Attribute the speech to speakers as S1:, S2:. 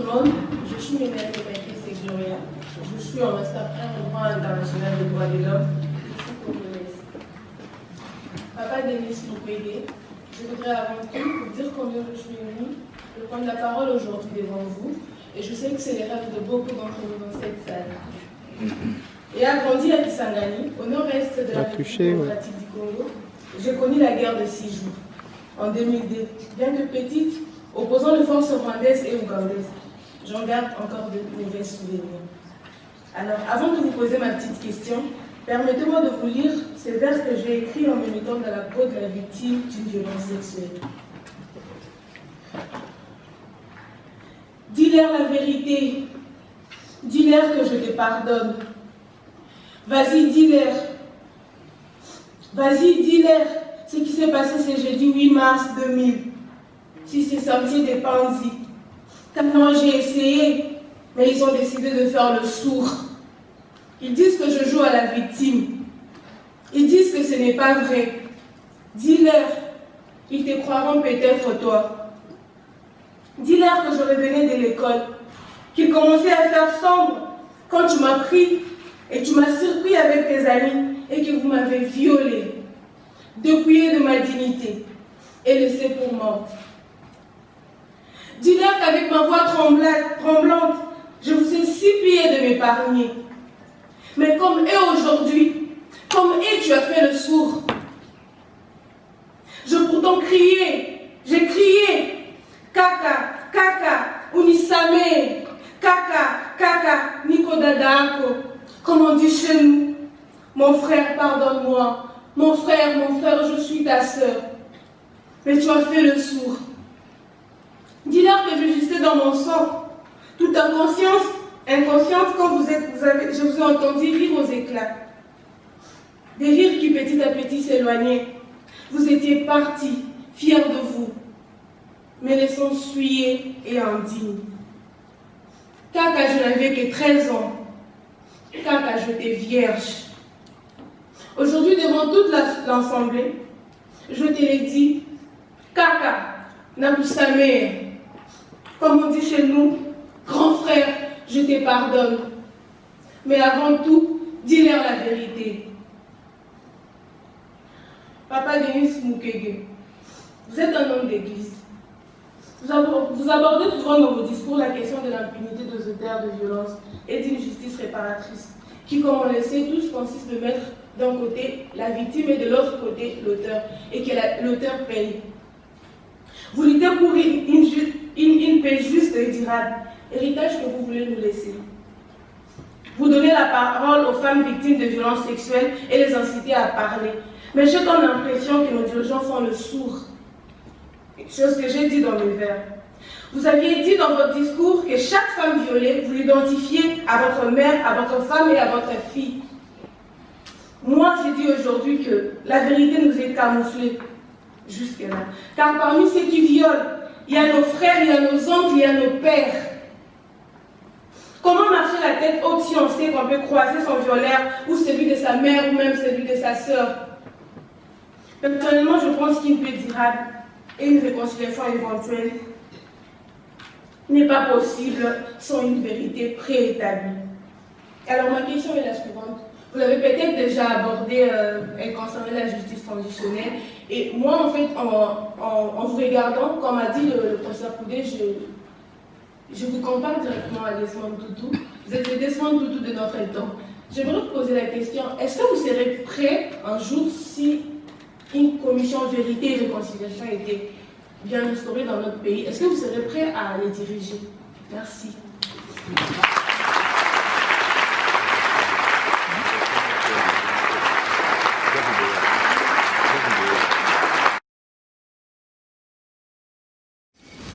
S1: Tout le monde, je suis Ménère et Gloria. Je suis en master 1 en droit international des droits de l'homme. Je suis congolaise. Papa Denis Mukwege, je voudrais avant tout vous dire combien je suis émue de prendre la parole aujourd'hui devant vous. Et je sais que c'est les rêves de beaucoup d'entre vous dans cette salle. Et a grandi à Kisangani, au nord-est de la République démocratique du Congo, j'ai connu la guerre de 6 jours, en 2002. Bien que petite, opposant les forces rwandaises et ougandaises, j'en garde encore de mauvais souvenirs. Alors, avant de vous poser ma petite question, permettez-moi de vous lire ces vers que j'ai écrits en me mettant dans la peau de la victime d'une violence sexuelle. Dis-leur la vérité, dis-leur que je te pardonne. Vas-y, dis-leur. Vas-y, dis-leur ce qui s'est passé ce jeudi 8 mars 2000, si c'est sorti des Panzi. Car moi j'ai essayé, mais ils ont décidé de faire le sourd. Ils disent que je joue à la victime. Ils disent que ce n'est pas vrai. Dis-leur, ils te croiront peut-être toi. Dis-leur que je revenais de l'école, qu'il commençait à faire sombre quand tu m'as pris et tu m'as surpris avec tes amis et que vous m'avez violée, dépouillée de ma dignité et laissée pour morte. Dis-leur qu'avec ma voix tremblante, je vous ai supplié de m'épargner. Mais comme eux aujourd'hui, comme eux tu as fait le sourd. Je pourtant crié, j'ai crié, Kaka, Kaka, Unisame, Kaka, Kaka, Nikodadako, comme on dit chez nous. Mon frère, pardonne-moi. Mon frère, je suis ta sœur. Mais tu as fait le sourd. Dis-leur que je gissais dans mon sang, toute inconsciente quand je vous ai entendu rire aux éclats. Des rires qui petit à petit s'éloignaient. Vous étiez partis, fiers de vous, mais laissant souillés et indignes. Kaka, je n'avais que 13 ans. Kaka, j'étais vierge. Aujourd'hui, devant toute l'assemblée, je te l'ai dit, Kaka, Nakusame, comme on dit chez nous, grand frère, je te pardonne. Mais avant tout, dis-leur la vérité. Papa Denis Mukwege, vous êtes un homme d'église. Vous abordez souvent dans vos discours la question de l'impunité des auteurs de violences et d'une justice réparatrice, qui, comme on le sait tous, consiste de mettre d'un côté la victime et de l'autre côté l'auteur, et que l'auteur paye. Vous luttez pour une paix juste et durable, héritage que vous voulez nous laisser. Vous donnez la parole aux femmes victimes de violences sexuelles et les incitez à parler. Mais j'ai comme l'impression que nos dirigeants font le sourd. Chose que j'ai dit dans mes vers. Vous aviez dit dans votre discours que chaque femme violée, vous l'identifiez à votre mère, à votre femme et à votre fille. Moi, j'ai dit aujourd'hui que la vérité nous est camouflée jusque-là. Car parmi ceux qui violent, il y a nos frères, il y a nos oncles, il y a nos pères. Comment marcher la tête haute si on sait qu'on peut croiser son violeur ou celui de sa mère ou même celui de sa sœur? Personnellement, je pense qu'une paix durable et une réconciliation éventuelle n'est pas possible sans une vérité préétablie. Alors ma question est la suivante. Vous l'avez peut-être déjà abordé, elle concernait la justice transitionnelle. Et moi, en fait, en vous regardant, comme a dit le professeur Koudé, je vous compare directement à Desmond Tutu. Vous êtes le Desmond Tutu de notre temps. J'aimerais vous poser la question, est-ce que vous serez prêt un jour si une commission vérité et réconciliation était bien instaurée dans notre pays? Est-ce que vous serez prêt à les diriger? Merci.